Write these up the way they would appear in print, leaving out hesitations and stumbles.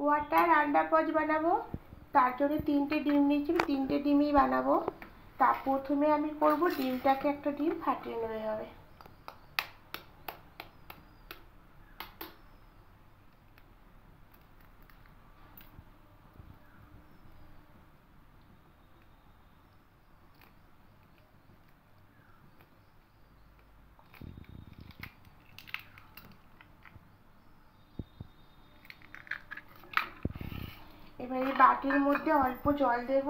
Quarter আন্ডা পচ বানাবো, তার জন্য 3টে ডিম নিয়েছি, 3টে ডিমই বানাবো। তা প্রথমে আমি করব ডিমটাকে, একটা ডিম ফাটিয়ে নেবে হবে। এবার এই বাটির মধ্যে অল্প জল দেব।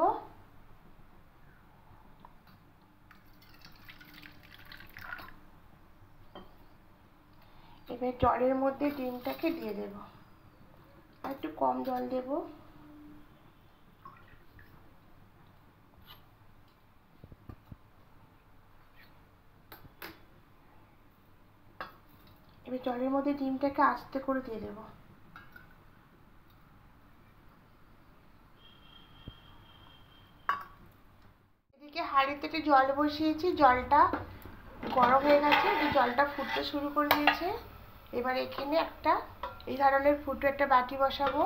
এবার জলের মধ্যে ডিমটাকে দিয়ে দেব, আর একটু কম জল দেব। এবার জলের মধ্যে ডিমটাকে আস্তে করে দিয়ে দেব। এদিকে হাঁড়িতে জল বসিয়েছি, জলটা গরম হয়ে গেছে, জলটা ফুটতে শুরু করে দিয়েছে। এবার এখানে একটা এই ধরনের ফুটো একটা বাটি বসাবো।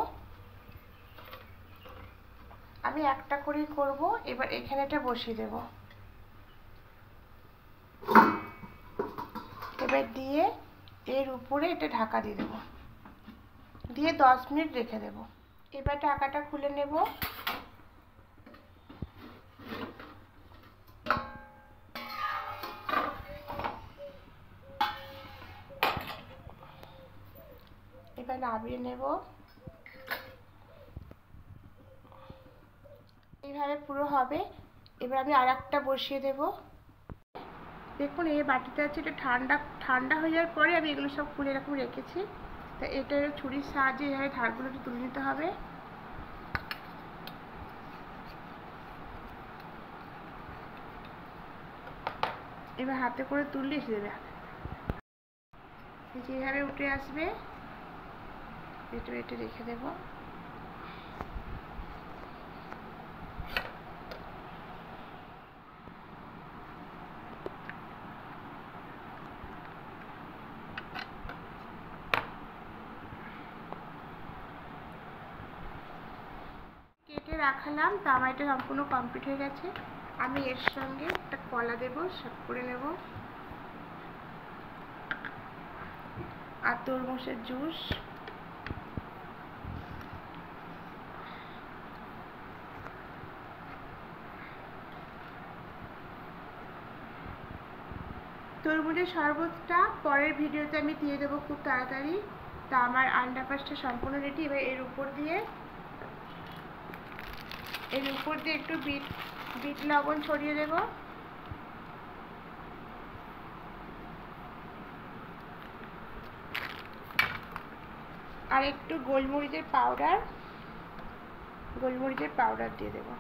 আমি একটা করেই করব। এবার এখানে এটা বসিয়ে দেব। এবার দিয়ে এর উপরে এটা ঢাকা দিয়ে দেব, দিয়ে 10 মিনিট রেখে দেব। এবার ঢাকাটা খুলে নেব। এবার নামিয়ে নেব। এইভাবে পুরো হবে। এবার আমি আরেকটা বসিয়ে দেব। দেখুন এই বাটিটা আছে, এটা ঠান্ডা হয়ে যাওয়ার পরে আমি এগুলো সব খুলে এরকম রেখেছি। তা এটা ছুরির সাহায্যে এইভাবে ধারগুলো তুলে নিতে হবে। এবার হাতে করে তুললে এসে দেবে, যেভাবে উঠে আসবে এটা এটা রেখে দেব। কেটে রাখলাম, তা আমার এটা সম্পূর্ণ কমপ্লিট হয়ে গেছে। আমি এর সঙ্গে একটা কলা দেব, সাফ করে নেব, আর তরমুজের জুস। তরমুজের শরবতটা পরের ভিডিওতে আমি দিয়ে দেবো খুব তাড়াতাড়ি। তা আমার আন্ডা পাঁচটা সম্পূর্ণ রেডি। এবার এর উপর দিয়ে একটু বিট লবণ ছড়িয়ে দেব। আর একটু গোলমরিচের পাউডার দিয়ে দেবো।